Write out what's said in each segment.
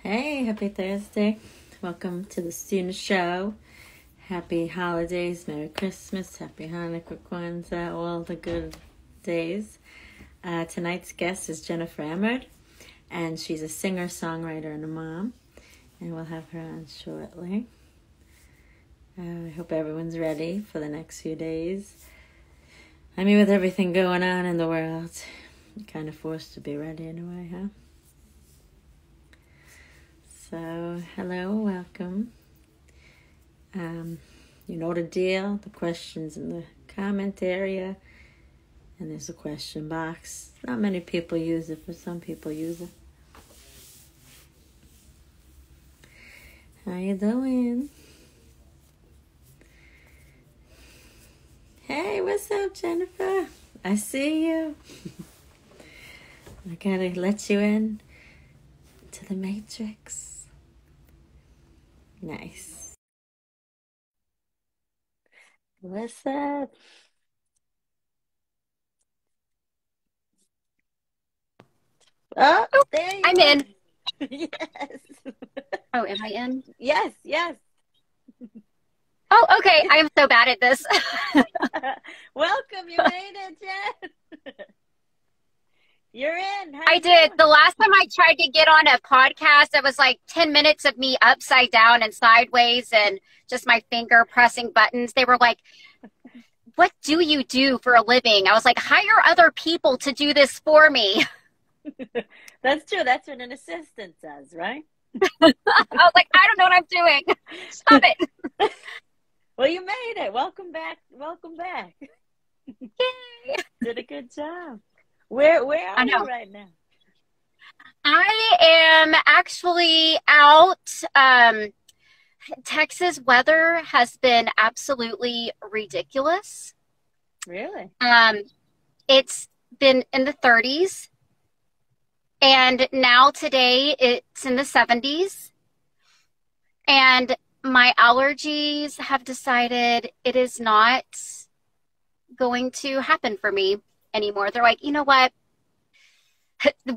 Hey, happy Thursday. Welcome to the Stina Show. Happy holidays, Merry Christmas, Happy Hanukkah, Kwanzaa, all the good days. Tonight's guest is Jennifer Emard, and she's a singer, songwriter, and a mom. And we'll have her on shortly. I hope everyone's ready for the next few days. I mean, with everything going on in the world, you're kind of forced to be ready in a way, huh? So, hello, welcome. You know the deal, the questions in the comment area, and there's a question box. Not many people use it, but some people use it. How you doing? Hey, what's up, Jennifer? I see you. I gotta let you in to the Matrix. Nice. What's up? Oh, there you I'm are. in. Yes. Oh, am I in? Yes, yes. Oh, okay. I am so bad at this. Welcome, you made it, Jen. You're in. How I you did. doing? The last time I tried to get on a podcast, it was like 10 minutes of me upside down and sideways and just my finger pressing buttons. They were like, what do you do for a living? I was like, hire other people to do this for me. That's true. That's what an assistant does, right? I was like, I don't know what I'm doing. Stop it. Well, you made it. Welcome back. Welcome back. Yay. Did a good job. Where are you right now? I am actually out. Texas weather has been absolutely ridiculous. Really? It's been in the 30s, and now today it's in the 70s. And my allergies have decided it is not going to happen for me anymore. They're like, you know what?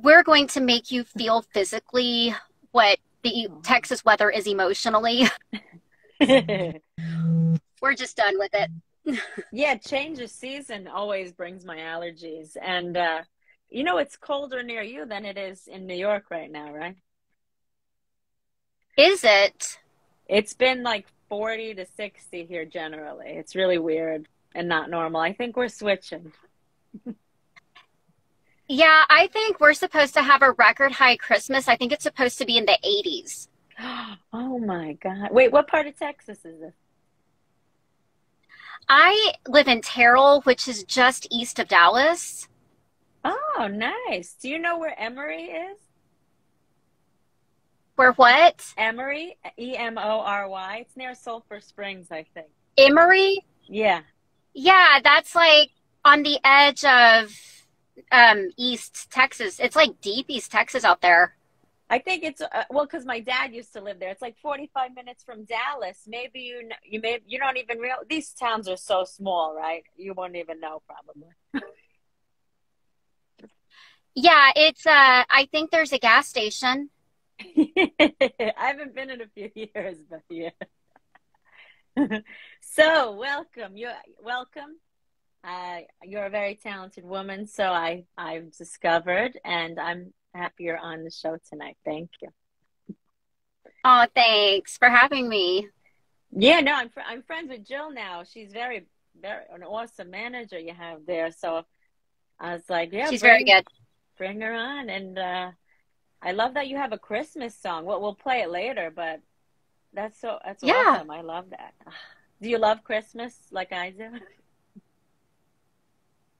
We're going to make you feel physically what the Texas weather is emotionally. We're just done with it. Yeah, change of season always brings my allergies. And, you know, it's colder near you than it is in New York right now, right? Is it? It's been like 40 to 60 here generally. It's really weird and not normal. I think we're switching. Yeah, I think we're supposed to have a record high Christmas. I think it's supposed to be in the 80s. Oh my God. Wait, what part of Texas is this? I live in Terrell, which is just east of Dallas. Oh, nice. Do you know where Emory is? Where what? Emory, Emory. It's near Sulphur Springs, I think. Emory? Yeah. Yeah, that's like on the edge of East Texas. It's like deep East Texas out there. I think it's well, because my dad used to live there. It's like 45 minutes from Dallas. Maybe you don't even realize these towns are so small, right? You won't even know probably. Yeah, it's I think there's a gas station. I haven't been in a few years, but yeah. So welcome. You're welcome. You're a very talented woman, so I've discovered, and I'm happy you're on the show tonight. Thank you. Oh, thanks for having me. Yeah, no, I'm friends with Jill now. She's very an awesome manager you have there. So I was like, yeah, She's very good. Bring her on, and I love that you have a Christmas song. Well, we'll play it later, but that's awesome. I love that. Do you love Christmas like I do?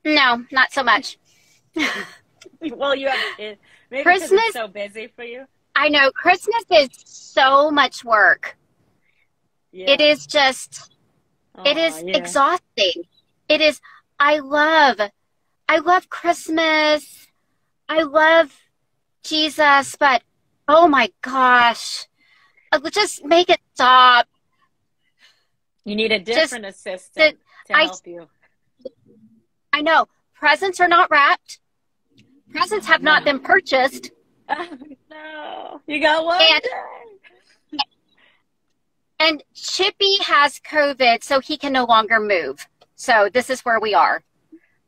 No, not so much. Well, you have maybe Christmas, because it's so busy for you. I know Christmas is so much work. Yeah. It is just, it is exhausting. It is. I love Christmas. I love Jesus, but oh my gosh, just make it stop. You need a different assistant to help you. I know. Presents are not wrapped. Presents have not been purchased. Oh, no. You got one And day. and Chippy has COVID, so he can no longer move. So this is where we are.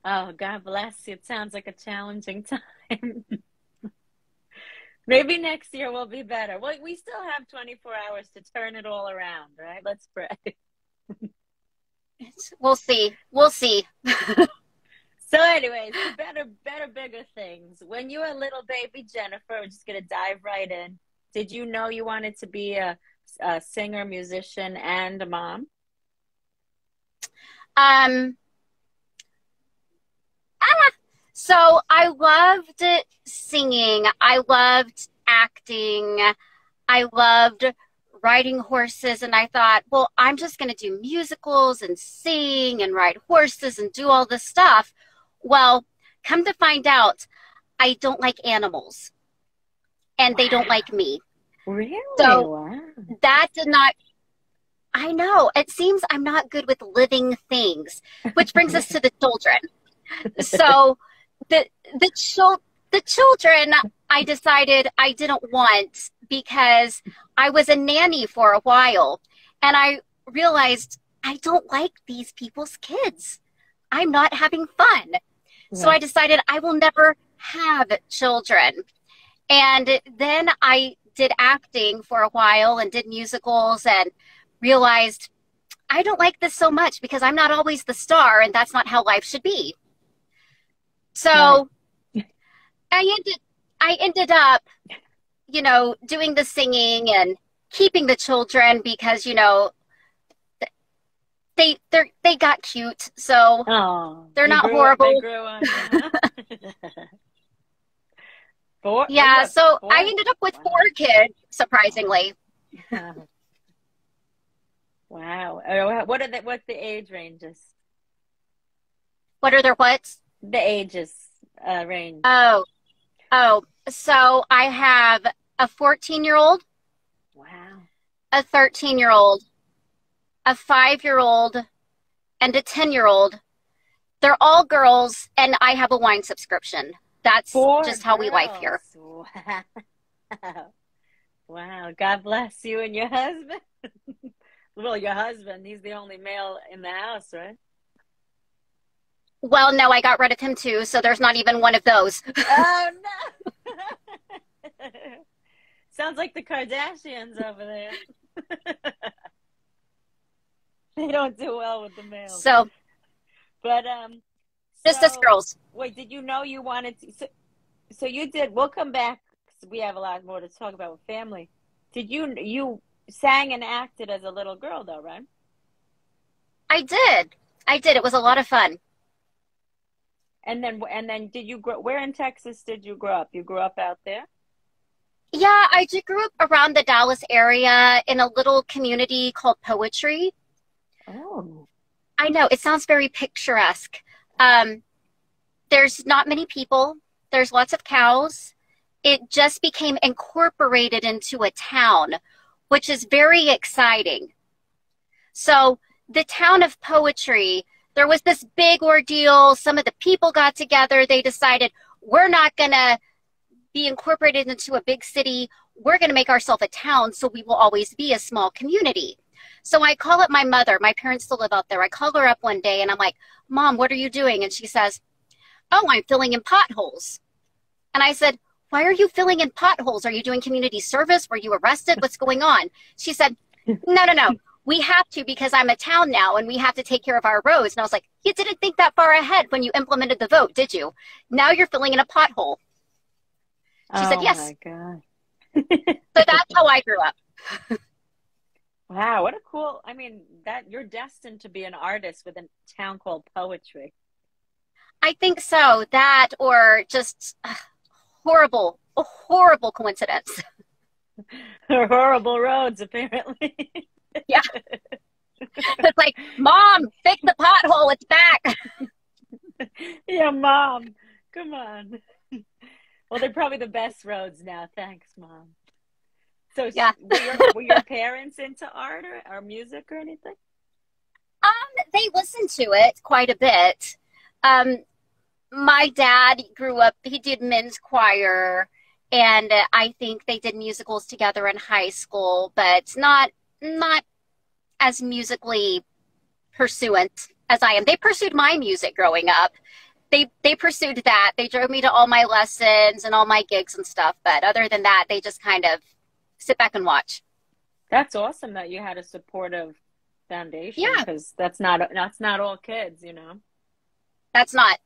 Oh, God bless you. It sounds like a challenging time. Maybe next year will be better. Well, we still have 24 hours to turn it all around, right? Let's pray. We'll see. We'll see. So anyways, better, bigger things. When you were a little baby Jennifer, we're just going to dive right in. Did you know you wanted to be a singer, musician, and a mom? Um, so I loved singing. I loved acting. I loved riding horses. And I thought, well, I'm just going to do musicals and sing and ride horses and do all this stuff. Well, come to find out, I don't like animals and they don't like me. Really? So Wow. that did not, I know, it seems I'm not good with living things, which brings us to the children. So the children I decided I didn't want because I was a nanny for a while and I realized I don't like these people's kids. I'm not having fun. So I decided I will never have children. And then I did acting for a while and did musicals and realized I don't like this so much because I'm not always the star and that's not how life should be. So I ended up, you know, doing the singing and keeping the children because, you know, they got cute, so they're not horrible. They grew on you, yeah, so I ended up with 4 kids, surprisingly. Wow. What's the age ranges? What are their whats? The ages range. Oh, so I have a 14-year-old. Wow. A 13-year-old, a 5-year-old, and a 10-year-old. They're all girls, and I have a wine subscription. That's 4 just how we life here. Wow. Wow. God bless you and your husband. Well, your husband, he's the only male in the house, right? Well, no, I got rid of him too, so there's not even one of those. Oh, no. Sounds like the Kardashians over there. They don't do well with the males. So, but just us girls. Wait, did you know you wanted to? So you did. We'll come back. We have a lot more to talk about with family. Did you sang and acted as a little girl though, right? I did. It was a lot of fun. And then did you grow? Where in Texas did you grow up? You grew up out there? Yeah, I just grew up around the Dallas area in a little community called Poetry. Oh. I know, it sounds very picturesque. There's not many people. There's lots of cows. It just became incorporated into a town, which is very exciting. So the town of Poetry, there was this big ordeal. Some of the people got together. They decided, we're not going to be incorporated into a big city. We're going to make ourselves a town, so we will always be a small community. So I call up my mother. My parents still live out there. I call her up one day, and I'm like, Mom, what are you doing? And she says, oh, I'm filling in potholes. And I said, why are you filling in potholes? Are you doing community service? Were you arrested? What's going on? She said, no. We have to because I'm a town now, and we have to take care of our roads. And I was like, you didn't think that far ahead when you implemented the vote, did you? Now you're filling in a pothole. She said, yes. Oh, my God. So that's how I grew up. Wow, what a cool, that you're destined to be an artist with a town called Poetry. I think so. That or just a horrible coincidence. Horrible roads, apparently. Yeah. It's like, Mom, fix the pothole. It's back. Yeah, Mom. Come on. Well, they're probably the best roads now. Thanks, Mom. So yeah. were your parents into art or music or anything? They listened to it quite a bit. My dad grew up, he did men's choir, And I think they did musicals together in high school, but not as musically pursuant as I am. They pursued my music growing up. They pursued that. They drove me to all my lessons and all my gigs and stuff. But other than that, they just kind of sit back and watch. That's awesome that you had a supportive foundation. Yeah. Because that's not all kids, you know. That's not.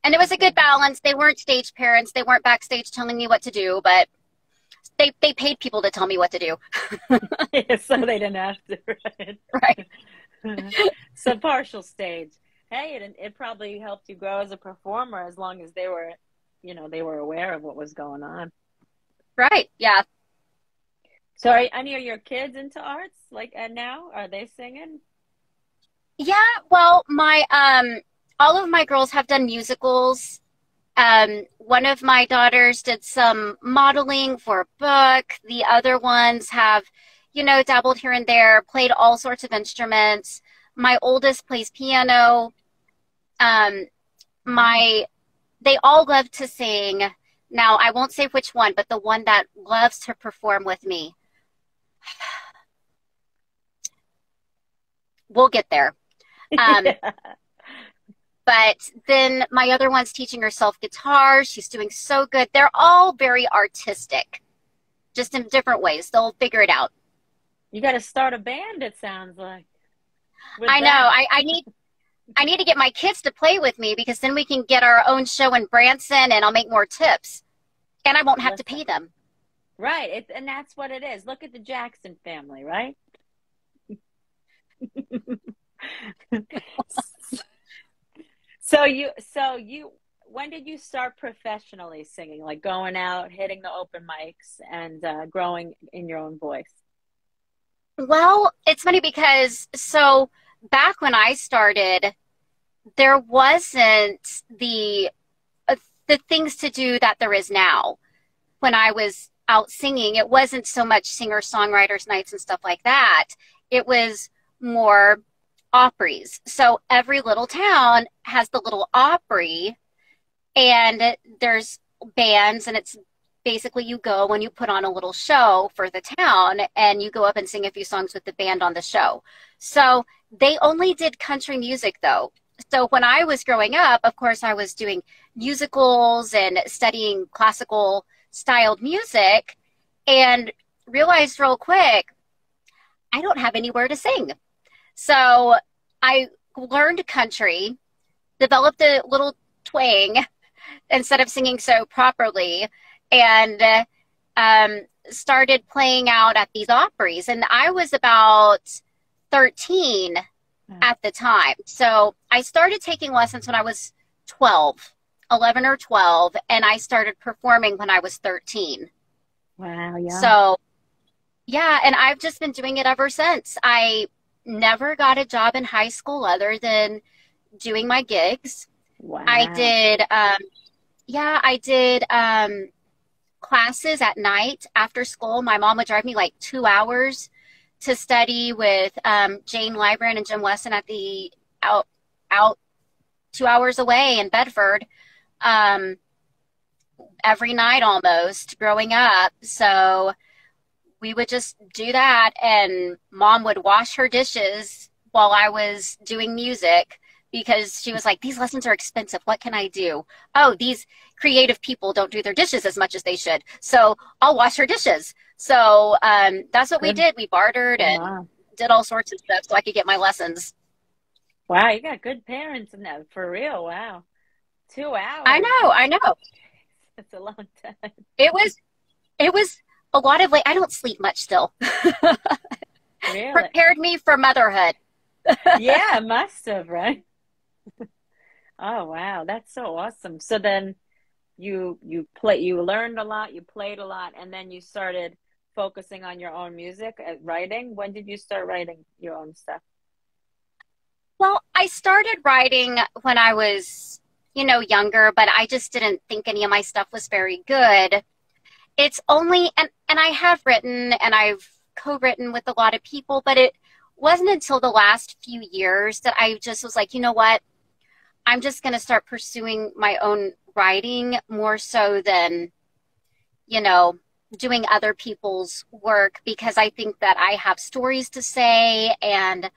And it was a good balance. They weren't stage parents. They weren't backstage telling me what to do, but they paid people to tell me what to do. Yeah, so they didn't have to, right? Right. So partial stage. Hey, it probably helped you grow as a performer as long as they were, you know, they were aware of what was going on. Right. Yeah. So are any of your kids into arts? Like, now? Are they singing? Yeah. Well, all of my girls have done musicals. One of my daughters did some modeling for a book. The other ones have, you know, dabbled here and there, played all sorts of instruments. My oldest plays piano. They all love to sing. Now, I won't say which one, but the one that loves to perform with me. We'll get there. Yeah. But then my other one's teaching herself guitar. She's doing so good. They're all very artistic, just in different ways. They'll figure it out. You got to start a band, it sounds like. I know. I need to get my kids to play with me, because then we can get our own show in Branson and I'll make more tips. And I won't have to pay them. Right. And that's what it is. Look at the Jackson family, right? So when did you start professionally singing, like going out, hitting the open mics, and growing in your own voice? Well, it's funny because back when I started, there wasn't the things to do that there is now. When I was out singing, it wasn't so much singer-songwriters nights and stuff like that. It was more Opries. So every little town has the little Opry, and there's bands, and it's basically you go and you put on a little show for the town, and you go up and sing a few songs with the band on the show. So they only did country music, though. So when I was growing up, of course, I was doing musicals and studying classical styled music, and realized real quick, I don't have anywhere to sing. So I learned country, developed a little twang instead of singing so properly, and started playing out at these Opries. And I was about 13 at the time. So I started taking lessons when I was 11 or 12, and I started performing when I was 13. Wow, yeah. So, yeah, and I've just been doing it ever since. I never got a job in high school other than doing my gigs. Wow. I did classes at night after school. My mom would drive me like 2 hours to study with Jane Libran and Jim Wesson at the out 2 hours away in Bedford, every night almost growing up. So we would just do that, and Mom would wash her dishes while I was doing music, because she was like, these lessons are expensive. What can I do? Oh, these creative people don't do their dishes as much as they should, so I'll wash her dishes. So that's what we did. We bartered and did all sorts of stuff so I could get my lessons. Wow, you got good parents in that, for real. Wow. 2 hours. I know. That's a long time. It was a lot of, I don't sleep much still. Really? Prepared me for motherhood. Yeah, it must have, right? Oh, wow. That's so awesome. So then you learned a lot, you played a lot, and then you started focusing on your own music, writing. When did you start writing your own stuff? Well, I started writing when I was, younger, but I just didn't think any of my stuff was very good. It's only, and I have written, and I've co-written with a lot of people, but it wasn't until the last few years that I just was like, you know what? I'm just going to start pursuing my own writing more so than you know, doing other people's work, because I think that I have stories to say and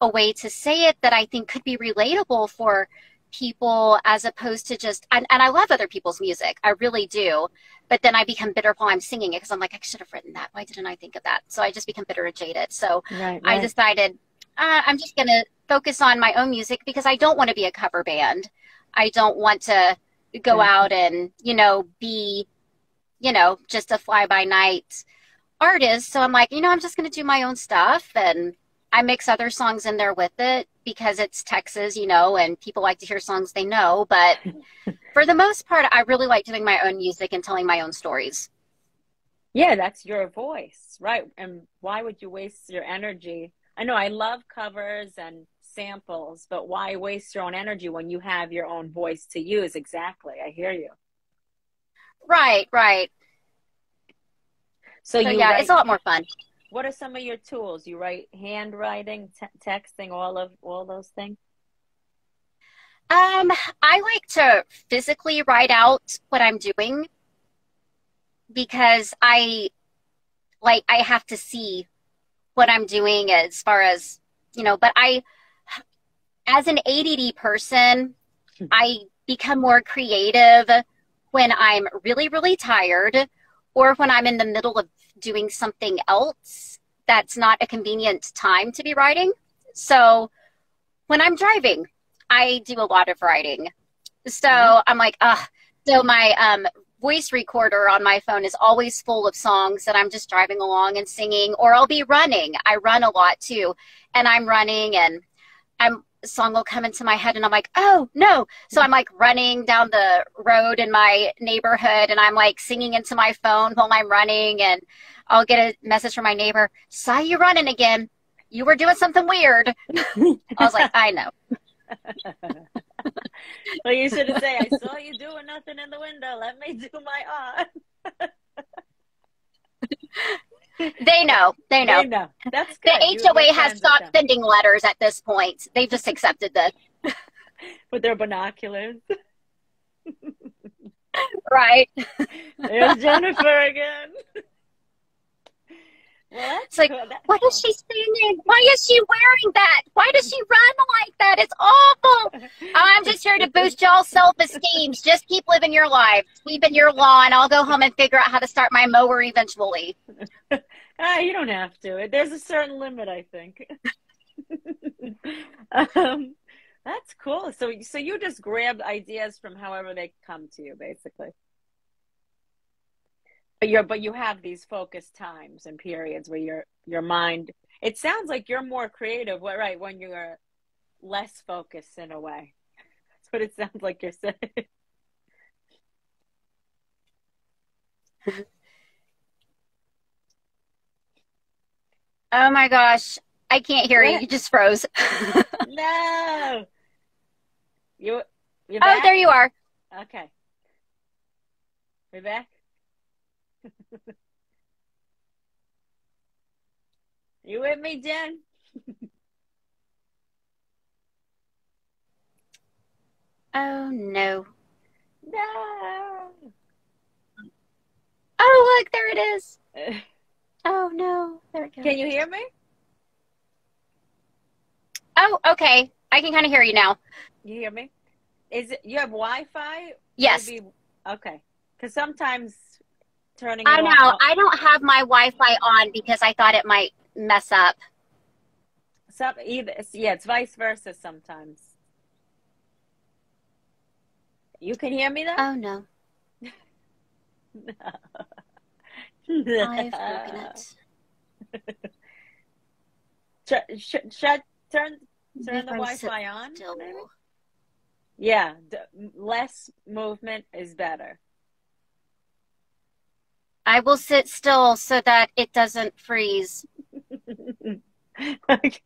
a way to say it that I think could be relatable for people, as opposed to just, and I love other people's music. I really do. But then I become bitter while I'm singing it because I'm like, I should have written that. Why didn't I think of that? So I just become bitter and jaded. So I decided I'm just going to focus on my own music, because I don't want to be a cover band. I don't want to go out and, you know, be, you know, just a fly by night artist. So I'm like, you know, I'm just going to do my own stuff, and I mix other songs in there with it because it's Texas, you know, and people like to hear songs they know. But for the most part, I really like doing my own music and telling my own stories. Yeah, that's your voice, right? And why would you waste your energy? I know I love covers and samples, but why waste your own energy when you have your own voice to use? Exactly. I hear you. Right, right. So you yeah, write, it's a lot more fun. What are some of your tools? You write handwriting, texting, all those things? I like to physically write out what I'm doing, because I have to see what I'm doing as far as, you know, but as an ADD person, I become more creative when I'm really, really tired, or when I'm in the middle of doing something else that's not a convenient time to be writing. So when I'm driving, I do a lot of writing. So I'm like, so my voice recorder on my phone is always full of songs that I'm just driving along and singing, or I'll be running. I run a lot too. And I'm running, and a song will come into my head, and I'm like, oh no. So I'm like running down the road in my neighborhood, and I'm like singing into my phone while I'm running, and I'll get a message from my neighbor, saw you running again. You were doing something weird. I was like, I know. Well, you should say, I saw you doing nothing in the window. Let me do my art. They know. They know. That's good. The HOA has stopped sending letters at this point. They've just accepted this. With their binoculars. Right. There's Jennifer again. Well, it's like, what is she singing? Why is she wearing that? Why does she run like that? It's awful. I'm just here to boost y'all's self-esteem. Just keep living your life. Sweeping your lawn. I'll go home and figure out how to start my mower eventually. You don't have to. There's a certain limit, I think. That's cool. So you just grab ideas from however they come to you, basically. But you have these focused times and periods where your mind, it sounds like you're more creative, right, when you're less focused in a way. That's what it sounds like you're saying. Oh my gosh. I can't hear you. You just froze. No. You're back? Oh, there you are. Okay. We're back? You with me, Jen? Oh, no. No. Oh, look, there it is. Oh, no. There it goes. Can you hear me? Oh, okay. I can kind of hear you now. You hear me? You have Wi-Fi? Yes. Okay. Because sometimes turning it I know. off. I don't have my Wi-Fi on because I thought it might mess up. It's vice versa sometimes. You can hear me though? Oh, no. No. I've broken it. Turn the Wi-Fi on. Still. Yeah, less movement is better. I will sit still so that it doesn't freeze. Okay.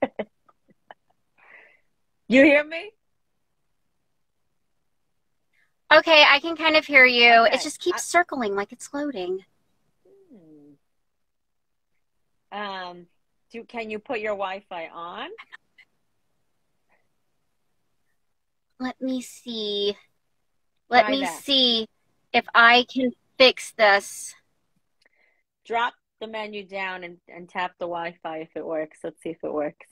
You hear me? Okay, I can kind of hear you. Okay. It just keeps circling like it's loading. Can you put your Wi-Fi on? Let me see. Let me see if I can fix this. drop the menu down and tap the Wi-Fi if it works. Let's see if it works.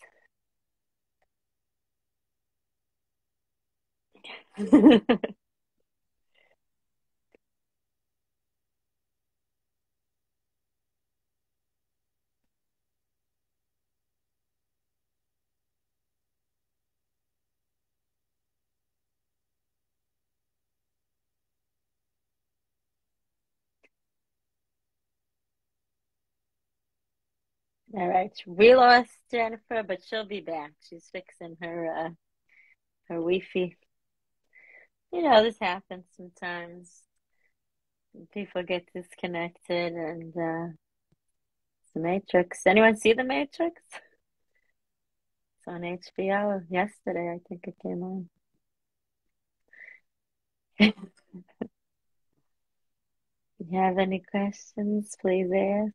All right, we lost Jennifer, but she'll be back. She's fixing her Wi-Fi. You know, this happens sometimes. People get disconnected, and it's the Matrix. Anyone see the Matrix? It's on HBO yesterday. I think it came on. If you have any questions, please ask.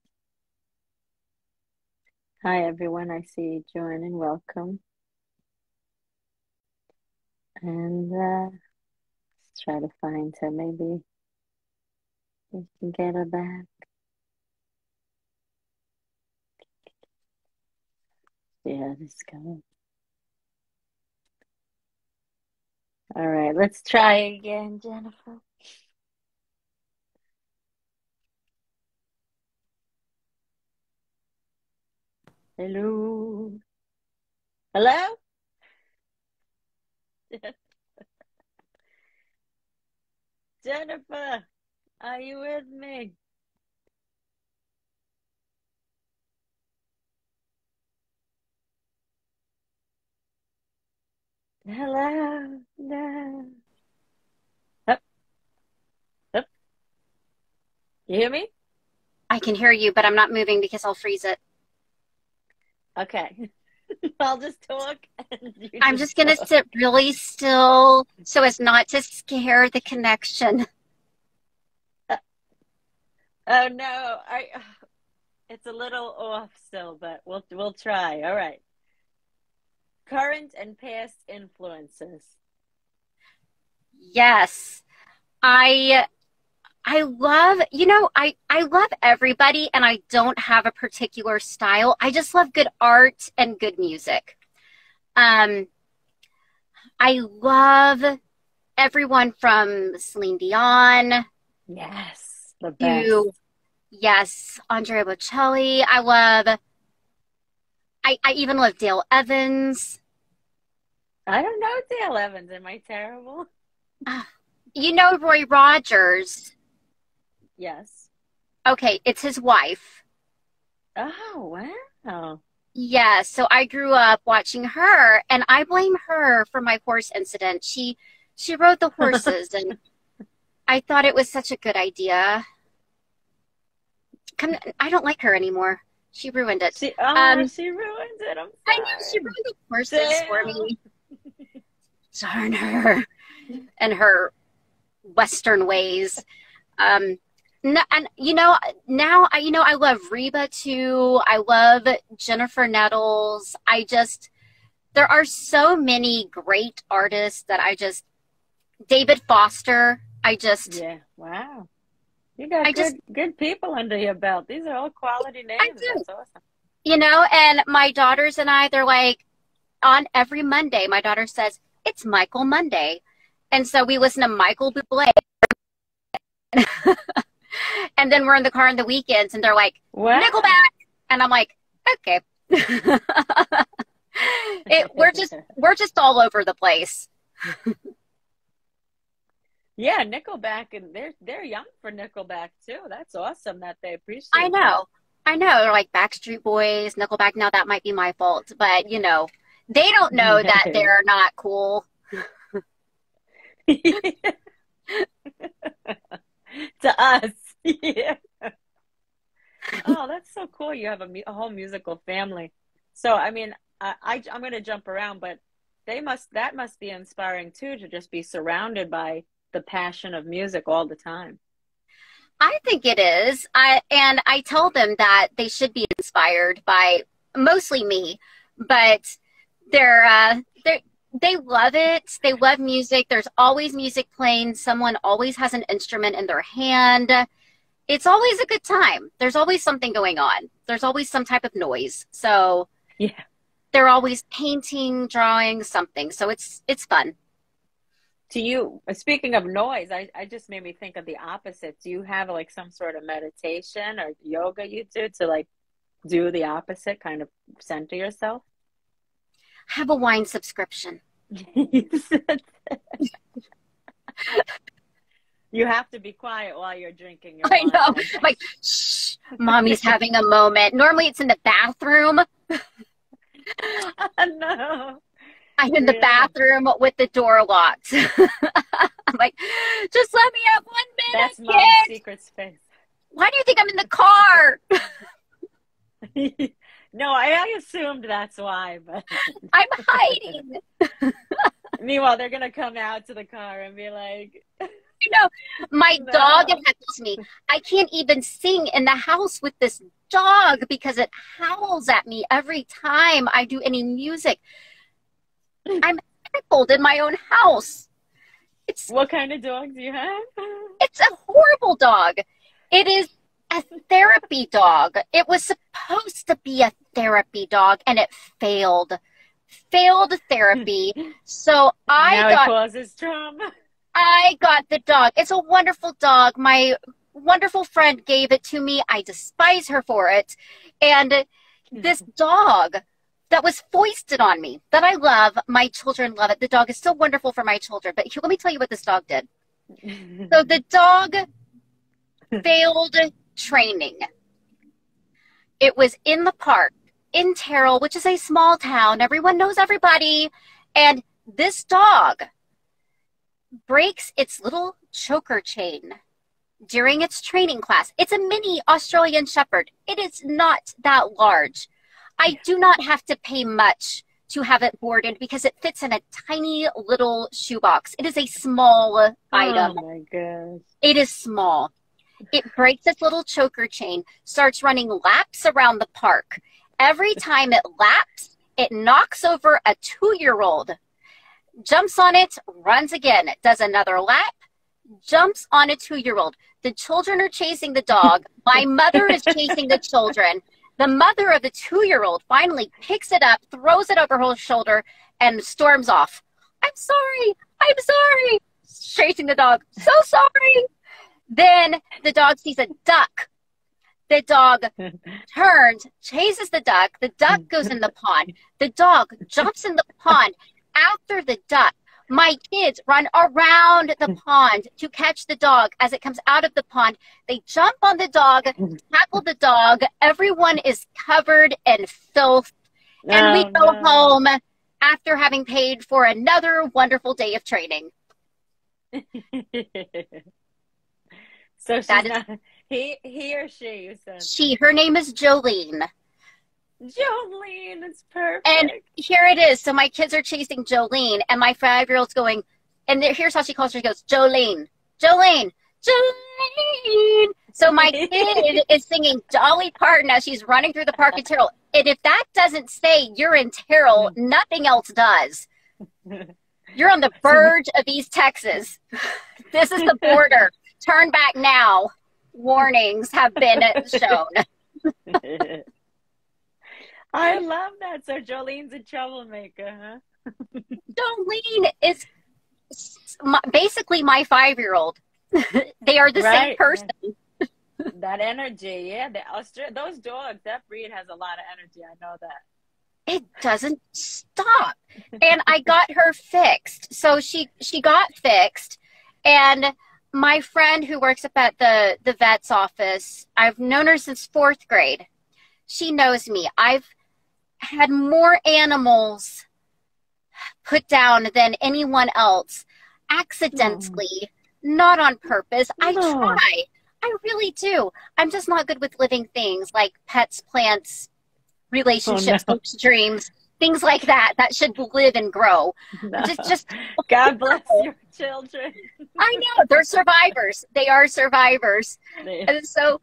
Hi, everyone. I see you joining. Welcome. And let's try to find her. Maybe we can get her back. See how this goes. All right, let's try again, Jennifer. Hello. Hello? Jennifer, are you with me? Hello? No. Up. Up. You hear me? I can hear you, but I'm not moving because I'll freeze it. Okay. I'll just talk. And I'm just going to sit really still so as not to scare the connection. Oh no, it's a little off still, but we'll try. All right. Current and past influences. Yes. I love, I love everybody, and I don't have a particular style. I just love good art and good music. I love everyone from Celine Dion. Yes, the best. Yes, Andrea Bocelli. I even love Dale Evans. I don't know Dale Evans. Am I terrible? You know Roy Rogers? Yes. Okay, it's his wife. Oh, wow. Yeah, so I grew up watching her, and I blame her for my horse incident. She rode the horses, and I thought it was such a good idea. I don't like her anymore. She ruined it. She ruined it. I'm sorry. I know, she ruined the horses for me. Darn her and her Western ways. And now I love Reba too. I love Jennifer Nettles. There are so many great artists that David Foster. Yeah, wow. You got good people under your belt. These are all quality names. I do. That's awesome. And my daughters and I, they're like, on every Monday, my daughter says, it's Michael Monday. And so we listen to Michael Bublé. And then we're in the car on the weekends, and they're like, wow. Nickelback. And I'm like, okay. We're just all over the place. Yeah, Nickelback, and they're young for Nickelback too. That's awesome that they appreciate I know. They're like Backstreet Boys, Nickelback. Now that might be my fault, but they don't know that they're not cool. To us, yeah. Oh, that's so cool. You have a whole musical family. So, I mean, I'm going to jump around, but that must be inspiring too, to just be surrounded by the passion of music all the time. I think it is. I tell them that they should be inspired by mostly me, but they love it. They love music. There's always music playing. Someone always has an instrument in their hand. it's always a good time. There's always something going on. There's always some type of noise. So Yeah. they're always painting, drawing, something. So it's fun. Do you, speaking of noise, I just made me think of the opposite. Do you have like some sort of meditation or yoga you do to like do the opposite, kind of center yourself? Have a wine subscription. You said that. You have to be quiet while you're drinking your wine. I know. Like, shh, mommy's having a moment. Normally it's in the bathroom. No. I'm in the bathroom with the door locked. I'm like, just let me have 1 minute. That's Mom's secret space. Why do you think I'm in the car? No, I assumed that's why, but I'm hiding. Meanwhile, they're gonna come out to the car and be like, You know, my dog heckles me. I can't even sing in the house with this dog because it howls at me every time I do any music. I'm heckled in my own house. What kind of dog do you have? It's a horrible dog. It is a therapy dog. It was supposed to be a therapy dog, and it failed. Failed therapy. So Now it causes trauma. I got the dog. It's a wonderful dog. My wonderful friend gave it to me. I despise her for it. And this dog that was foisted on me, that I love, my children love it. The dog is so wonderful for my children. But let me tell you what this dog did. So the dog failed training. It was in the park in Terrell, which is a small town. Everyone knows everybody. And this dog breaks its little choker chain during its training class. It's a mini Australian Shepherd. It is not that large. I do not have to pay much to have it boarded because it fits in a tiny little shoebox. It is a small item. Oh my gosh. It is small. It breaks its little choker chain, starts running laps around the park. Every time it laps, it knocks over a 2-year-old. Jumps on it, runs again, does another lap, jumps on a 2-year-old. The children are chasing the dog. My mother is chasing the children. The mother of the 2-year-old finally picks it up, throws it over her shoulder, and storms off. I'm sorry. I'm sorry. Chasing the dog. So sorry. Then the dog sees a duck. The dog turns, chases the duck. The duck goes in the pond. The dog jumps in the pond after the duck. My kids run around the pond to catch the dog as it comes out of the pond. They jump on the dog, tackle the dog. Everyone is covered in filth. And we go home after having paid for another wonderful day of training. So she's not, he or she, you said? She. Her name is Jolene. Jolene, it's perfect. And here it is. So my kids are chasing Jolene, and my 5-year-old's going, and here's how she calls her. She goes, Jolene, Jolene, Jolene. So my kid is singing Dolly Parton as she's running through the park in Terrell. And if that doesn't say you're in Terrell, nothing else does. You're on the verge of East Texas. This is the border. Turn back now. Warnings have been shown. I love that. So Jolene's a troublemaker, huh? Jolene is basically my 5-year-old. They are the same person. That energy, yeah. Those dogs, that breed has a lot of energy. I know that. It doesn't stop. And I got her fixed. So she got fixed. And my friend who works up at the vet's office, I've known her since 4th grade. She knows me. I've had more animals put down than anyone else, accidentally, not on purpose. I try. I really do. I'm just not good with living things like pets, plants, relationships, hopes, dreams, things like that should live and grow. No. Just God bless your children. I know. They're survivors. They are survivors. And so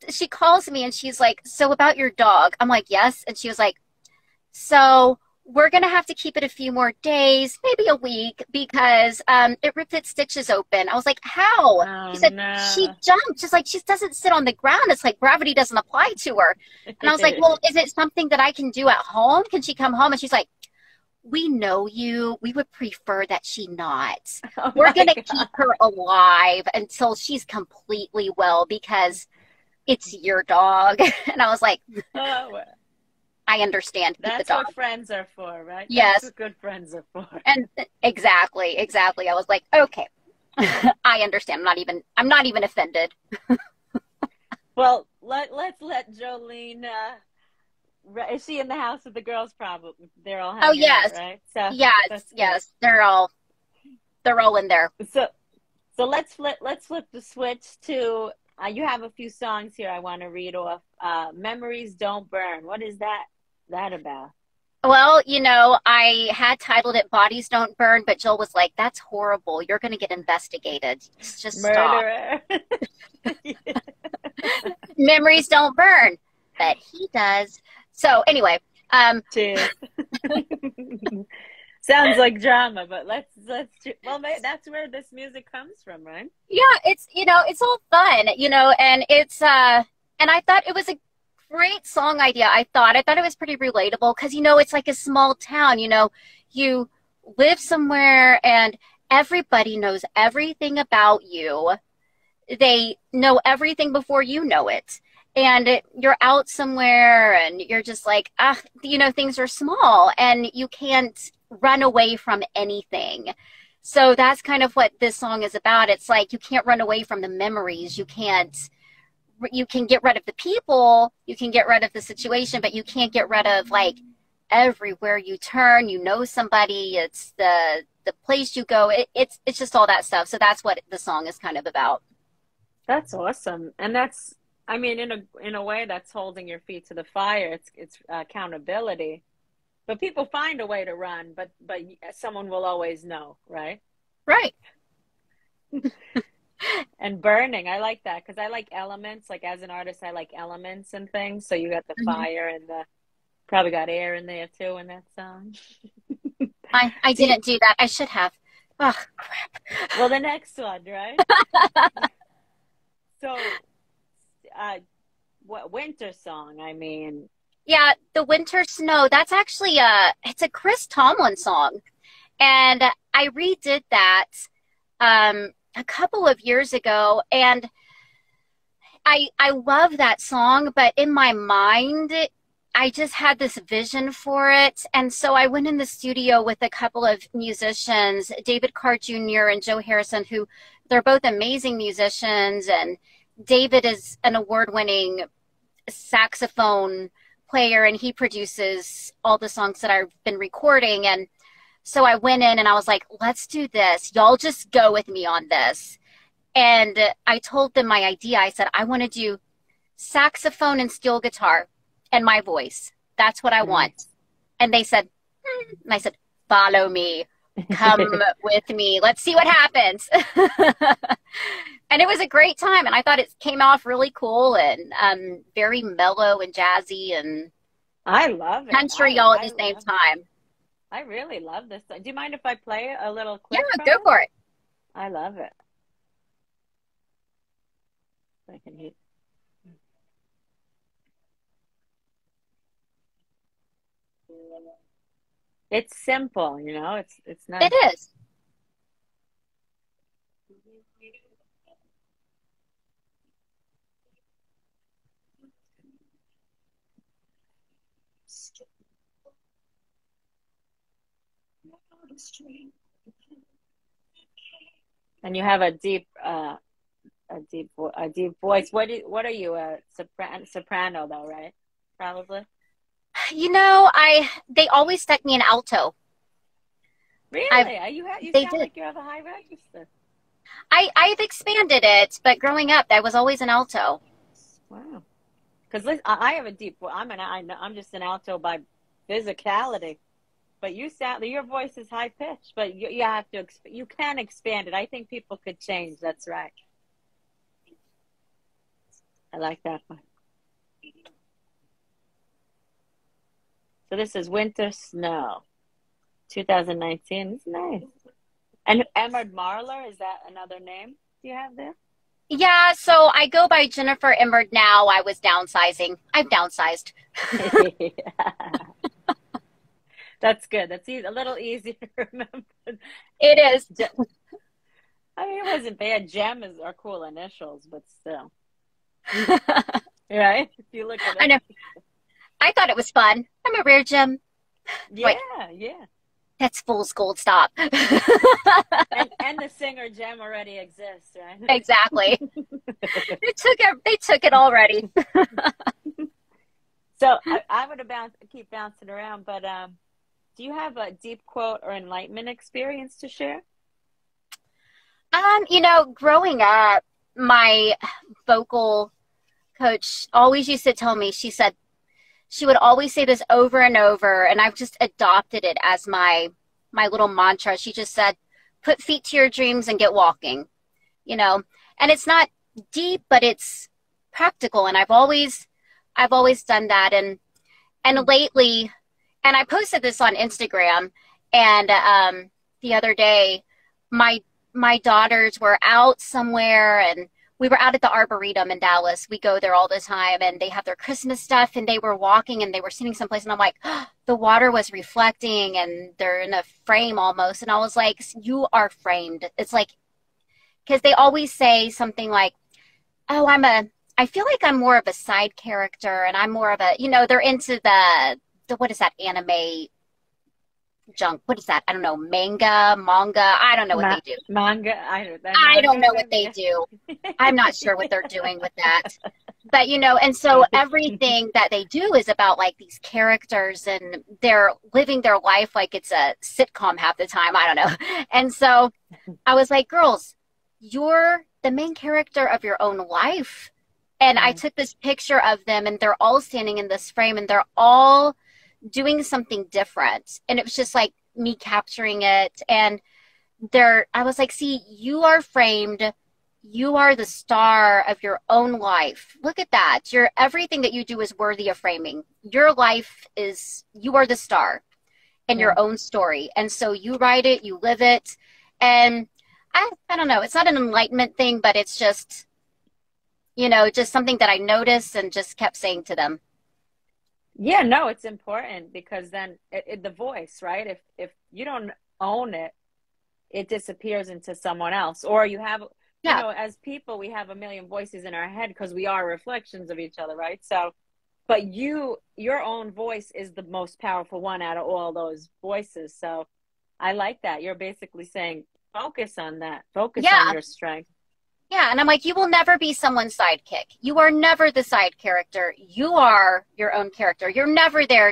she calls me and she's like, so about your dog? I'm like, yes. And she was like, so we're going to have to keep it a few more days, maybe a week, because it ripped its stitches open. I was like, how? Oh, She said, no. she jumped. She's like, she doesn't sit on the ground. It's like gravity doesn't apply to her. And I was like, well, is it something that I can do at home? Can she come home? And she's like, we know you. We would prefer that she not. Oh, We're my going to God. keep her alive until she's completely well because it's your dog. And I was like, Oh, I understand. Keep the that's dog. what friends are for, right? Yes. That's what good friends are for. And exactly. I was like, okay, I understand. I'm not even offended. Well, let's let Jolene. Is she in the house with the girls? Probably. They're all hanging yes. out, right? So Yes. They're all in there. So let's flip the switch to. You have a few songs here I want to read off. Memories Don't Burn. What is that about? Well, I had titled it Bodies Don't Burn, but Joel was like, that's horrible. You're going to get investigated. Just Murderer. Stop. Memories don't burn, but he does. So anyway. Cheers. Sounds like drama, but let's well, that's where this music comes from, right? Yeah, it's all fun, and it's and I thought it was a great song idea. I thought it was pretty relatable because it's like a small town, you live somewhere and everybody knows everything about you. They know everything before you know it. And you're out somewhere and you're just like, things are small and you can't run away from anything. So that's kind of what this song is about. It's like you can't run away from the memories. You can get rid of the people, you can get rid of the situation, but you can't get rid of like everywhere you turn, somebody, it's the place you go. It's just all that stuff. So that's what the song is kind of about. That's awesome. And that's, I mean, in a way, that's holding your feet to the fire. It's accountability. But people find a way to run, but someone will always know, right? Right. And burning, I like that because I like elements. Like as an artist, I like elements and things. So you got the fire and probably got air in there too in that song. I didn't do that. I should have. Oh, crap. Well, the next one, right? So, what winter song? I mean, yeah, the Winter Snow. That's actually it's a Chris Tomlin song, and I redid that a couple of years ago, and I love that song, but in my mind, I just had this vision for it, and so I went in the studio with a couple of musicians, David Carr Jr. and Joe Harrison, who they're both amazing musicians, and David is an award-winning saxophone player, and he produces all the songs that I've been recording. And so I went in and I was like, let's do this. Y'all just go with me on this. And I told them my idea. I said, I want to do saxophone and steel guitar and my voice. That's what I want. And they said, and I said, follow me. Come with me. Let's see what happens. And it was a great time. And I thought it came off really cool and very mellow and jazzy and I love it. Country all at the same time. I really love this. Do you mind if I play a little clip? Yeah, go for it. I love it. I can hear. It's simple, it's not. It is. And you have a deep voice. What are you, a soprano though, right? Probably. They always stuck me in alto. Really? You sound like you have a high register. I've expanded it, but growing up, I was always an alto. Wow. Because I have a deep voice. I'm just an alto by physicality. But your voice is high pitched, but you have to, you can expand it. I think people could change. That's right. I like that one. So this is Winter Snow, 2019. It's nice. And Emard Marler, is that another name you have there? Yeah, so I go by Jennifer Emard now. I was downsizing. I've downsized. That's good. That's a little easier to remember. It is. I mean, it wasn't bad. Gem are cool initials, but still. Right? If you look at it. I know. I thought it was fun. I'm a rare gem. Yeah, like, yeah. That's fool's gold. Stop. And the singer Gem already exists, right? Exactly. They took it already. So I'm going to keep bouncing around, but do you have a deep quote or enlightenment experience to share? Growing up, my vocal coach always used to tell me, she said, she would always say this over and over, and I've just adopted it as my little mantra. She just said, put feet to your dreams and get walking, and it's not deep, but it's practical. And I've always done that. And lately, and I posted this on Instagram, and the other day, my daughters were out somewhere, and we were out at the Arboretum in Dallas. We go there all the time, and they have their Christmas stuff, and they were walking, and they were sitting someplace, and I'm like, oh, the water was reflecting, and they're in a frame almost. And I was like, you are framed. It's like, because they always say something like, oh, I feel like I'm more of a side character, and I'm more of a, they're into the what is that anime junk? What is that? I don't know. Manga. I don't know what they do. Manga. I don't know what they do. I'm not sure what they're doing with that. But, and so everything that they do is about like these characters, and they're living their life like it's a sitcom half the time. I don't know. And so I was like, girls, you're the main character of your own life. And I took this picture of them, and they're all standing in this frame, and they're all doing something different. And it was just like me capturing it. And I was like, see, you are framed. You are the star of your own life. Look at that. Everything that you do is worthy of framing. Your life you are the star in your own story. And so you write it, you live it. And I don't know, it's not an enlightenment thing, but it's just, just something that I noticed and just kept saying to them. Yeah, no, it's important, because then the voice, right? If you don't own it, it disappears into someone else. Or you have, as people, we have a million voices in our head because we are reflections of each other, right? So, but your own voice is the most powerful one out of all those voices. So I like that. You're basically saying, focus on that. Focus on your strength. Yeah, and I'm like, you will never be someone's sidekick. You are never the side character. You are your own character. You're never there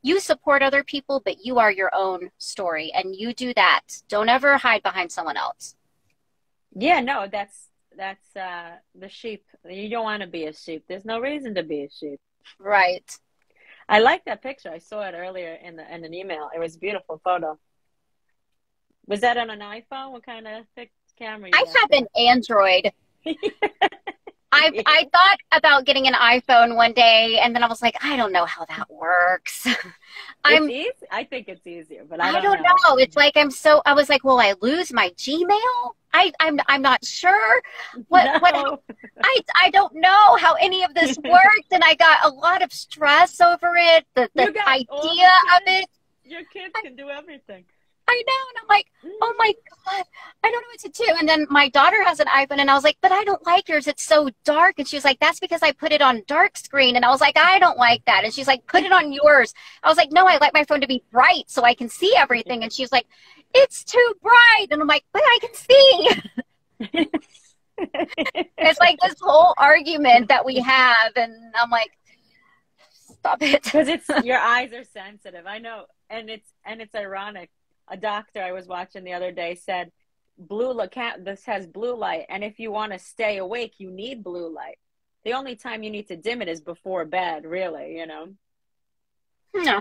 you support other people, but you are your own story, and you do that. Don't ever hide behind someone else. Yeah, no, that's the sheep. You don't want to be a sheep. There's no reason to be a sheep. Right. I like that picture. I saw it earlier in an email. It was a beautiful photo. Was that on an iPhone? What kind of camera? I have an Android. I thought about getting an iPhone one day, and then I was like, I don't know how that works. It's easy. I think it's easier, but I don't know. It's like I was like, will I lose my Gmail? I'm not sure. I don't know how any of this worked, and I got a lot of stress over it. The idea of it. Your kids can do everything. I know. And I'm like, oh my God, I don't know what to do. And then my daughter has an iPhone, and I was like, but I don't like yours. It's so dark. And she was like, that's because I put it on dark screen. And I was like, I don't like that. And she's like, put it on yours. I was like, no, I like my phone to be bright so I can see everything. And she's like, it's too bright. And I'm like, but I can see. It's like this whole argument that we have. And I'm like, stop it. Because your eyes are sensitive. I know. And it's ironic. A doctor I was watching the other day said, this has blue light, and if you want to stay awake, you need blue light. The only time you need to dim it is before bed, really, No.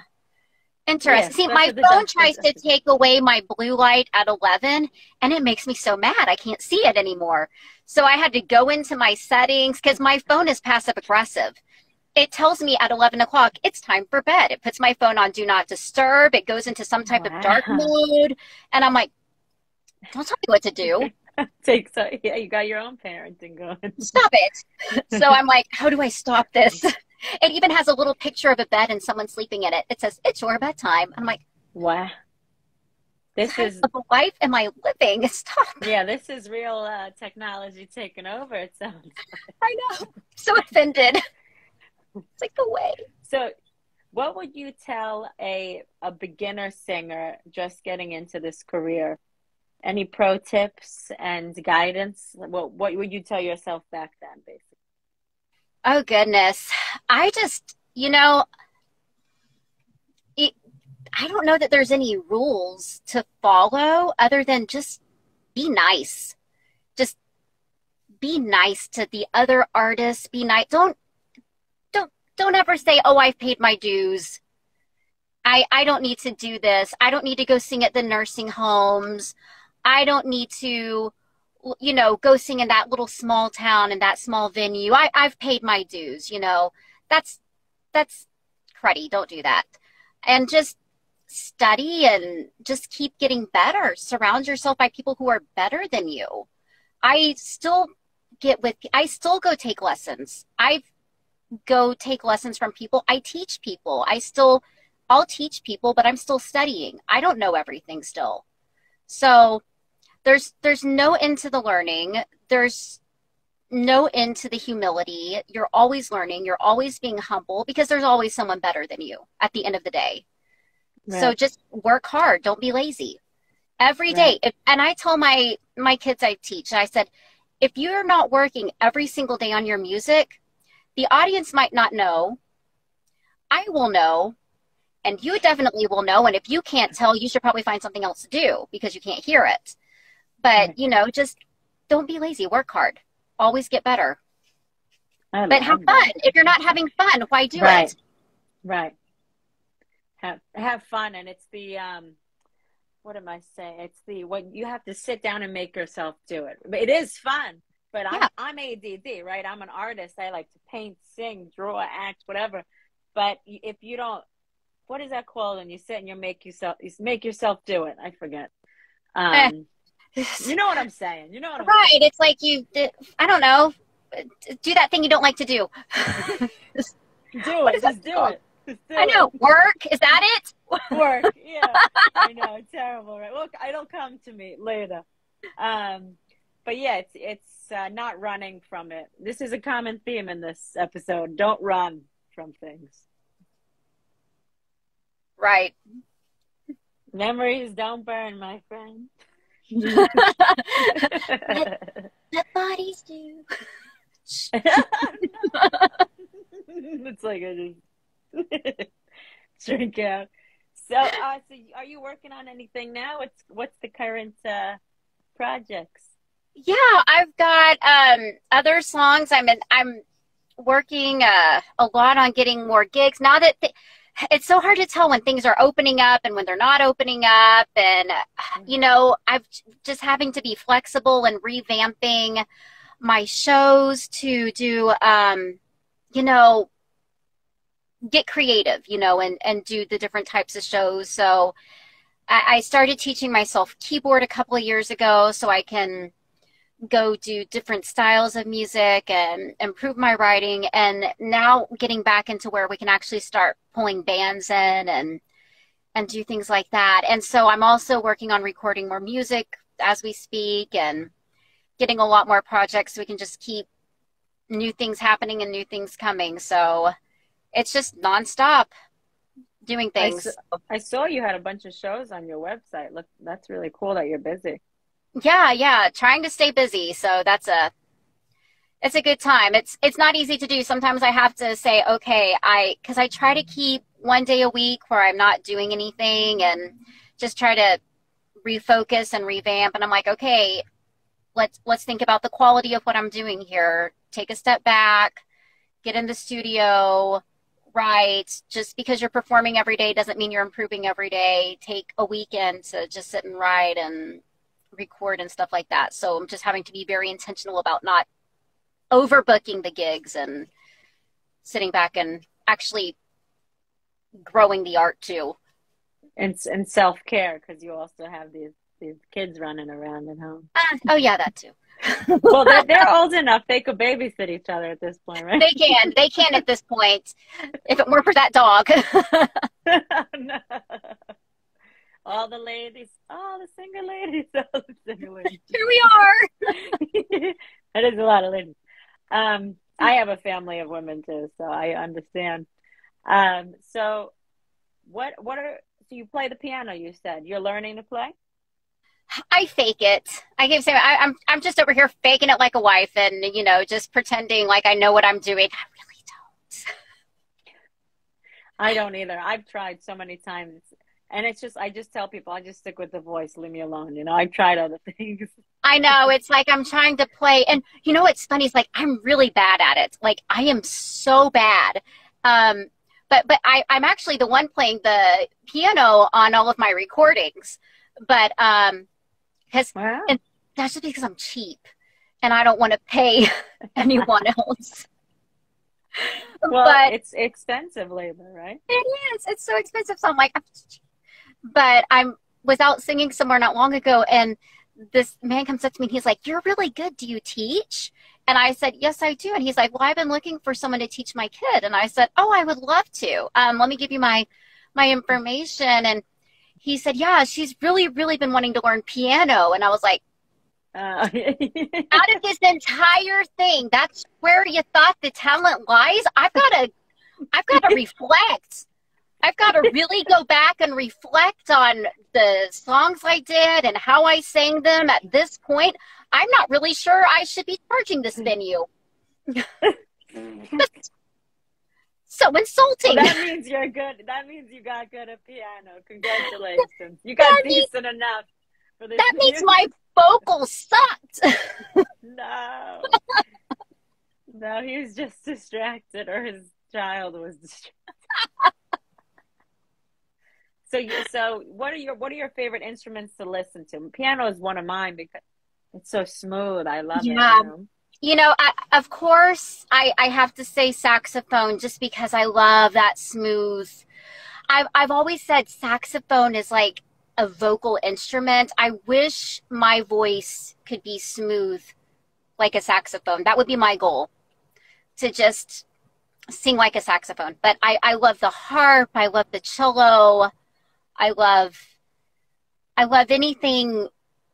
Interesting. Yeah, see, my phone tries to take away my blue light at 11, and it makes me so mad. I can't see it anymore. So I had to go into my settings, because my phone is passive aggressive. it tells me at 11 o'clock, it's time for bed. It puts my phone on do not disturb. It goes into some type of dark mode. And I'm like, don't tell me what to do. Yeah, you got your own parenting going. Stop it. So I'm like, how do I stop this? It even has a little picture of a bed and someone sleeping in it. It says, it's your bedtime. I'm like, wow. This is the life am I living? Stop. Yeah, this is real technology taking over, it sounds like. I know. So offended. It's like, go away. So what would you tell a beginner singer just getting into this career? Any pro tips and guidance? What would you tell yourself back then, basically? Oh, goodness. I just, I don't know that there's any rules to follow other than just be nice. Just be nice to the other artists. Be nice. Don't ever say, oh, I've paid my dues. I don't need to do this. I don't need to go sing at the nursing homes. I don't need to, go sing in that little small town in that small venue. I've paid my dues, That's cruddy. Don't do that. And just study and just keep getting better. Surround yourself by people who are better than you. I still go take lessons. I go take lessons from people. I teach people. I'll teach people, but I'm still studying. I don't know everything still. So there's no end to the learning. There's no end to the humility. You're always learning. You're always being humble because there's always someone better than you at the end of the day. Right. So just work hard. Don't be lazy. Every day. And I tell my kids I teach, I said, if you're not working every single day on your music, the audience might not know. I will know. And you definitely will know. And if you can't tell, you should probably find something else to do because you can't hear it. But, just don't be lazy. Work hard. Always get better. But have fun. If you're not having fun, why do it? Right. Have fun. And it's the, what am I saying? It's what you have to sit down and make yourself do it. It is fun. But I'm ADD, right? I'm an artist. I like to paint, sing, draw, act, whatever. But if you don't, what is that called? And you sit and you make yourself do it. I forget. You know what I'm saying? You know what I'm saying? It's like I don't know, do that thing you don't like to do. Just do it. I know. Work. Is that it? Work. Yeah. I know. It's terrible, right? Look, it'll come to me later. But yeah, it's not running from it. This is a common theme in this episode. Don't run from things. Right. Memories don't burn, my friend. Let bodies do. It's like I just drink out. So are you working on anything now? What's the current projects? Yeah, I've got other songs. I'm working a lot on getting more gigs now that it's so hard to tell when things are opening up and when they're not opening up. And, I've just having to be flexible and revamping my shows to do, get creative, and do the different types of shows. So I started teaching myself keyboard a couple of years ago so I can go do different styles of music and improve my writing, and now getting back into where we can actually start pulling bands in and do things like that. And so I'm also working on recording more music as we speak and getting a lot more projects so we can just keep new things happening and new things coming. So it's just nonstop doing things. I saw you had a bunch of shows on your website. Look, that's really cool that you're busy. Yeah. Trying to stay busy. So it's a good time. It's not easy to do. Sometimes I have to say, okay, because I try to keep one day a week where I'm not doing anything and just try to refocus and revamp. And I'm like, okay, let's think about the quality of what I'm doing here. Take a step back, get in the studio, write. Just because you're performing every day doesn't mean you're improving every day. Take a weekend to just sit and write and record and stuff like that. So I'm just having to be very intentional about not overbooking the gigs and sitting back and actually growing the art too. And self-care, because you also have these kids running around at home. Oh yeah, that too. Well, they're old enough. They could babysit each other at this point, right? They can at this point, if it weren't for that dog. No. All the ladies, all the single ladies, all the single ladies. Here we are. That is a lot of ladies. I have a family of women too, so I understand. So so you play the piano, you said. You're learning to play? I fake it. I keep saying I'm just over here faking it like a wife and, you know, just pretending like I know what I'm doing. I really don't. I don't either. I've tried so many times. And it's just, I just tell people, I just stick with the voice, leave me alone. You know, I've tried other things. I know. It's like I'm trying to play. And you know what's funny? It's like I'm really bad at it. Like I am so bad. But I'm actually the one playing the piano on all of my recordings. But because Wow. and that's just because I'm cheap and I don't want to pay anyone else. Well, but it's expensive labor, right? it is. It's so expensive. So I'm like, but I was out singing somewhere not long ago, and this man comes up to me and he's like, "You're really good. Do you teach?" And I said, "Yes, I do." And he's like, "Well, I've been looking for someone to teach my kid." And I said, "Oh, I would love to. Let me give you my information." And he said, "Yeah, she's really, really been wanting to learn piano." And I was like, out of this entire thing, that's where you thought the talent lies? I've got to reflect. I've got to really go back and reflect on the songs I did and how I sang them at this point. I'm not really sure I should be charging this venue. So insulting. Well, that means you're good. That means you got good at piano. Congratulations. You got decent enough for this. That means my vocals sucked. No. No, he was just distracted, or his child was distracted. So what are your favorite instruments to listen to? Piano is one of mine because it's so smooth. I love it. You know? You know, of course, I have to say saxophone just because I love that smooth. I've always said saxophone is like a vocal instrument. I wish my voice could be smooth like a saxophone. That would be my goal, to just sing like a saxophone. But I love the harp. I love the cello. I love anything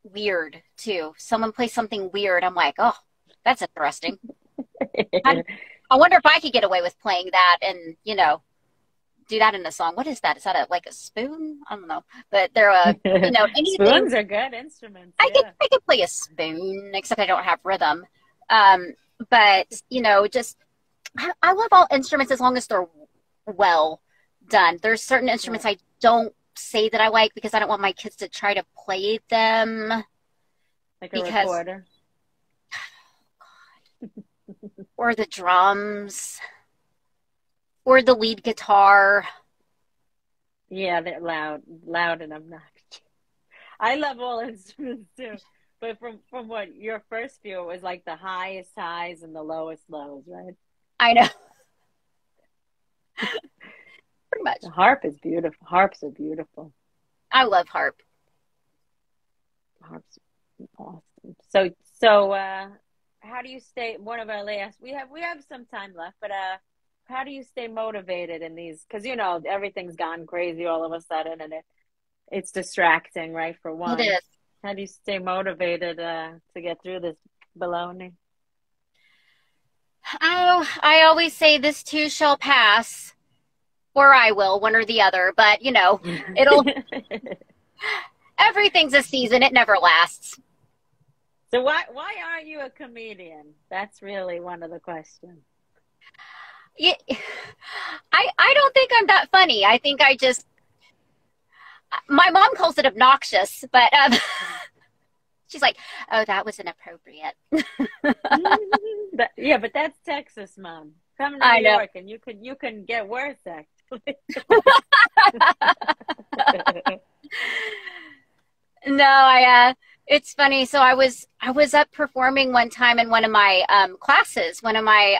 weird too. Someone plays something weird, I'm like, oh, that's interesting. I wonder if I could get away with playing that and, you know, do that in a song. What is that? Is that like a spoon? I don't know. But they're anything. Spoons are good instruments. I could play a spoon, except I don't have rhythm. But you know, just I love all instruments as long as they're well done. There's certain instruments I don't say that I like because I don't want my kids to try to play them. Like a recorder. Or the drums. Or the lead guitar. Yeah, they're loud and obnoxious. I love all instruments too. But from what your first view, it was like the highest highs and the lowest lows, right? I know. Pretty much. The harp is beautiful. Harps are beautiful. I love harp. Harps are awesome. So how do you stay? One of our last. We have some time left, but how do you stay motivated in these? Because you know everything's gone crazy all of a sudden, and it's distracting, right? For one, it is. How do you stay motivated to get through this baloney? Oh, I always say this too shall pass, or I will, one or the other. But you know, everything's a season; it never lasts. So why aren't you a comedian? That's really one of the questions. Yeah, I don't think I'm that funny. I think my mom calls it obnoxious, but she's like, "Oh, that was inappropriate." Yeah, but that's Texas, Mom. Come to New York, and you can get worse, actually. No, it's funny. So I was up performing one time in one of my classes, one of my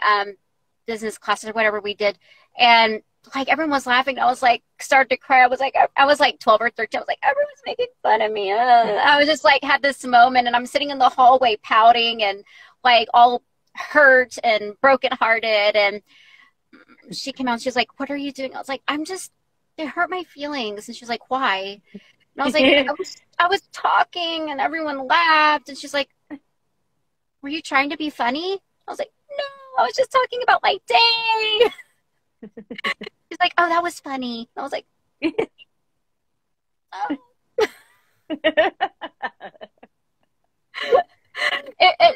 business classes or whatever we did. And like everyone was laughing. I was like, started to cry. I was like 12 or 13. I was like, everyone's making fun of me. I was just like, had this moment, and I'm sitting in the hallway pouting and like all hurt and brokenhearted. And she came out and she was like, what are you doing? I was like, it hurt my feelings. And she's like, why? And I was like, I was talking and everyone laughed. And she's like, were you trying to be funny? I was like, no, I was just talking about my day. She's like, oh, that was funny. I was like, oh.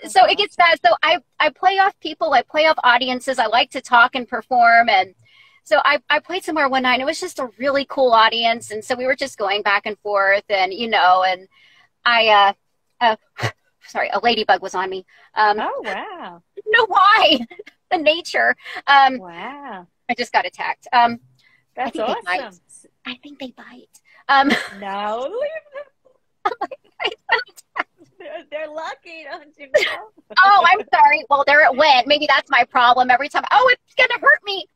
So it gets bad. So I play off people. I play off audiences. I like to talk and perform. And so I played somewhere one night, and it was just a really cool audience. And so we were just going back and forth, and, you know, and sorry, a ladybug was on me. Oh, wow. No, why? The nature. Wow. I just got attacked. That's awesome. I think they bite. No, leave them. They're lucky, don't you know? Oh, I'm sorry. Well, there it went. Maybe that's my problem every time. Oh, it's going to hurt me.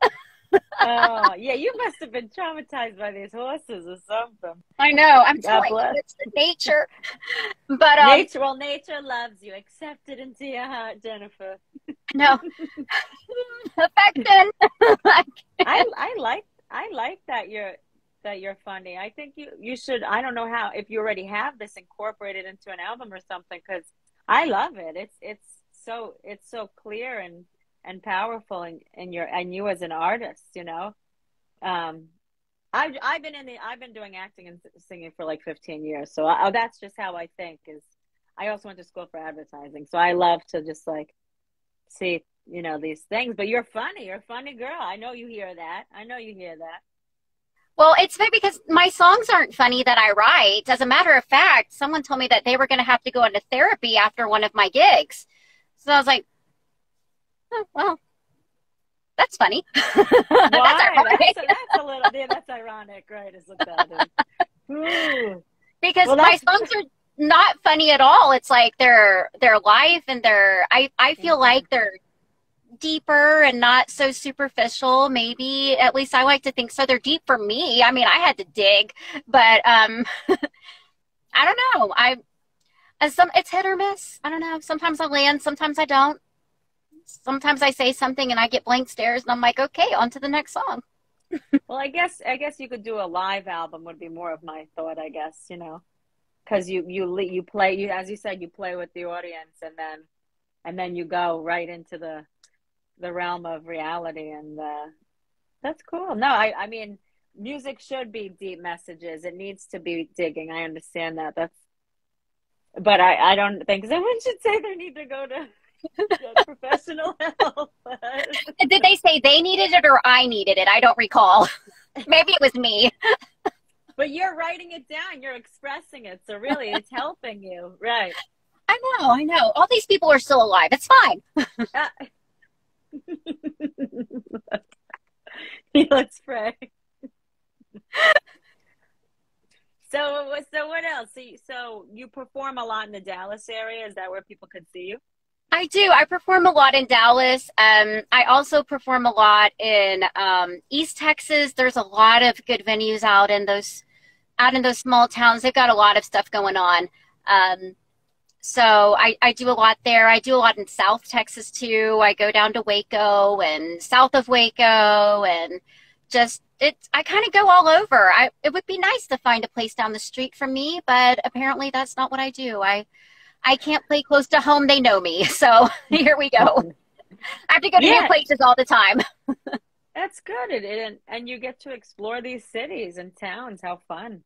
Oh, yeah, you must have been traumatized by these horses or something. I know. I'm telling you, it's the nature. But nature loves you. Accept it into your heart, Jennifer. No. Affection. I like that you're funny. I think you should. I don't know if you already have this incorporated into an album or something, because I love it. It's so clear and powerful and you as an artist, you know. I've been doing acting and singing for like 15 years, so that's just how I think. Is I also went to school for advertising, so I love to just like see, you know, these things. But you're a funny girl. I know you hear that. Well, it's funny because my songs aren't funny that I write. As a matter of fact, someone told me that they were going to have to go into therapy after one of my gigs. So I was like, oh, well, that's funny. Why? That's a little bit, that's ironic, right? Is what that is. Because my songs are not funny at all. It's like their life and I feel like they're deeper and not so superficial. Maybe, at least I like to think so. They're deep for me. I mean, I had to dig, but I don't know. It's hit or miss. I don't know. Sometimes I land, sometimes I don't. Sometimes I say something and I get blank stares, and I'm like, okay, on to the next song. Well, I guess you could do a live album would be more of my thought, I guess, you know, because you play, as you said, you play with the audience, and then you go right into the realm of reality, and that's cool. No, I mean, music should be deep messages. It needs to be digging. I understand that. But I don't think someone should say they need to go to professional help. Did they say they needed it or I needed it? I don't recall. Maybe it was me. But you're writing it down. You're expressing it. So really, it's helping you. Right. I know. All these people are still alive. It's fine. Let's pray. So what else? So you perform a lot in the Dallas area. Is that where people could see you? I do. I perform a lot in Dallas. I also perform a lot in East Texas. There's a lot of good venues out in those small towns. They've got a lot of stuff going on. So I do a lot there. I do a lot in South Texas too. I go down to Waco and south of Waco, and I kind of go all over. It would be nice to find a place down the street from me, but apparently that's not what I do. I can't play close to home. They know me. So here we go. I have to go to new places all the time. That's good. And you get to explore these cities and towns. How fun.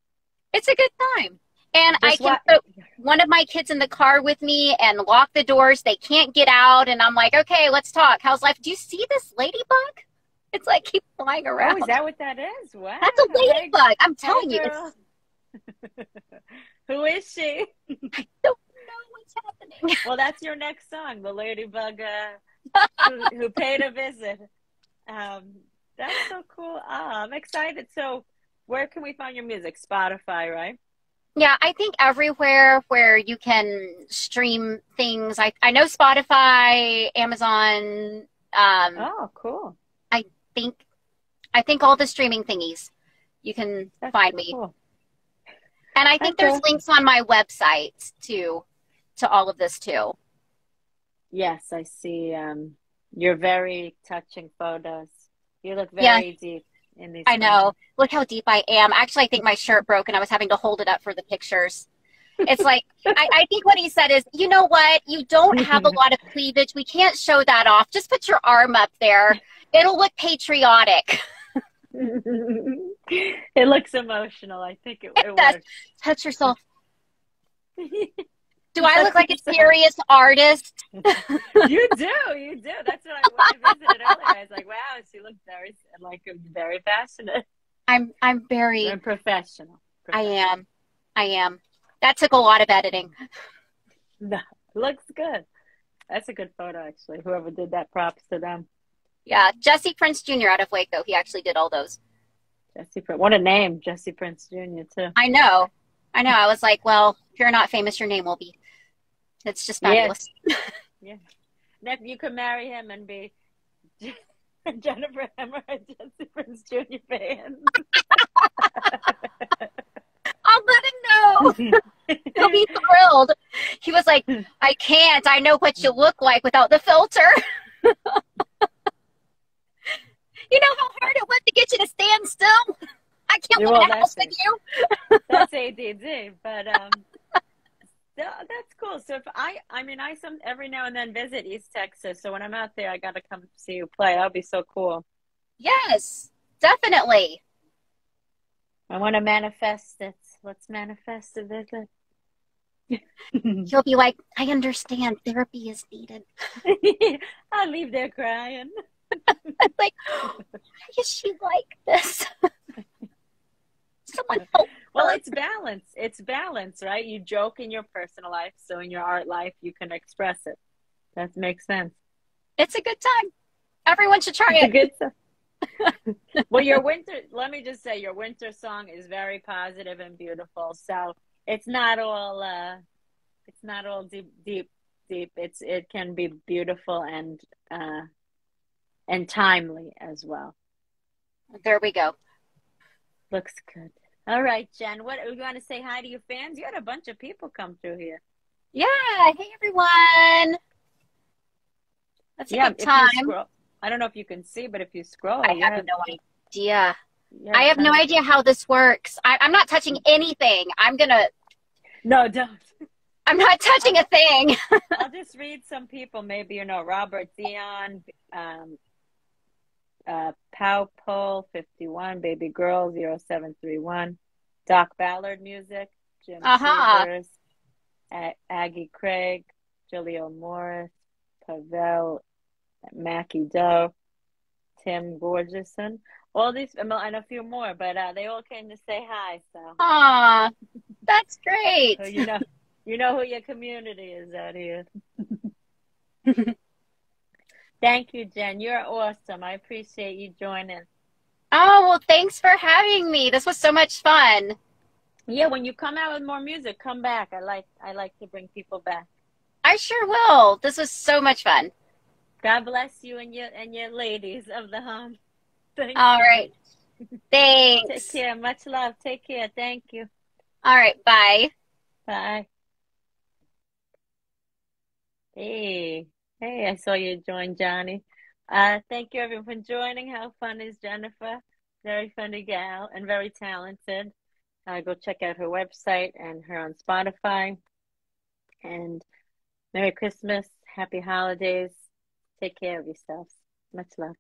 It's a good time. And I can put one of my kids in the car with me and lock the doors. They can't get out. And I'm like, okay, let's talk. How's life? Do you see this ladybug? It's like keep flying around. Oh, is that what that is? Wow. That's a ladybug. I'm telling you. Who is she? I don't know what's happening. Well, that's your next song, the ladybug who paid a visit. That's so cool. I'm excited. So where can we find your music? Spotify, right? Yeah, I think everywhere where you can stream things. I know Spotify, Amazon Oh, cool. I think all the streaming thingies you can That's find me. cool. And I think there's links on my website to all of this too. Yes, I see. You're very touching photos. You look very deep in these I know. photos. Look how deep I am. Actually, I think my shirt broke and I was having to hold it up for the pictures. It's like, I think what he said is, you know what? You don't have a lot of cleavage. We can't show that off. Just put your arm up there. It'll look patriotic. It looks emotional. I think it does. works. Touch yourself. Do I look like a serious artist? You do. That's what when I visited earlier, I was like, wow, she looks very passionate. I'm very professional. I am. That took a lot of editing. No, looks good. That's a good photo, actually. Whoever did that, props to them. Yeah, Jesse Prince Jr. out of Waco. He actually did all those. Jesse Prince. What a name, Jesse Prince Jr. too. I know. I was like, well, if you're not famous, your name will be. It's just fabulous. Yeah. If you could marry him and be Jennifer Emard, Jesse Prince Jr. fan. I'll let him know. He'll be thrilled. He was like, I can't. I know what you look like without the filter. You know how hard it was to get you to stand still? I can't live in a house with you. That's ADD, but that's cool. So if I every now and then visit East Texas. So when I'm out there, I got to come see you play. That'll be so cool. Yes, definitely. I want to manifest it. Let's manifest a visit. You'll be like, I understand. Therapy is needed. I'll leave there crying. Like, why is she like this? Someone help. Well, it's balance. It's balance, right? You joke in your personal life, so in your art life, you can express it. That makes sense. It's a good time. Everyone should try it. It's a good time. Well, let me just say, your winter song is very positive and beautiful. So it's not all deep. It can be beautiful and timely as well. There we go. Looks good. All right, Jen. What you want to say hi to your fans? You had a bunch of people come through here. Yeah. Hey, everyone. That's a good time. I don't know if you can see, but if you scroll, I have no idea. I have no idea how this works. I'm not touching anything. No, don't. I'm not touching a thing. I'll just read some people. Maybe Robert Dion, Powpole 51, Baby Girl 0731, Doc Ballard Music, Jim Severs, Aggie Craig, Julio Morris, Pavel, Mackie Doe, Tim Gorgeson, all these, and a few more, but they all came to say hi. So, aw, that's great. So you know who your community is out here. Thank you, Jen. You're awesome. I appreciate you joining. Oh, well, thanks for having me. This was so much fun. Yeah, when you come out with more music, come back. I like to bring people back. I sure will. This was so much fun. God bless you and your ladies of the home. All right. Thanks. Take care. Much love. Take care. Thank you. All right. Bye. Bye. Hey, I saw you join, Johnny. Thank you everyone for joining. How fun is Jennifer? Very funny gal and very talented. Go check out her website and her on Spotify. And Merry Christmas. Happy holidays. Take care of yourselves. Much love.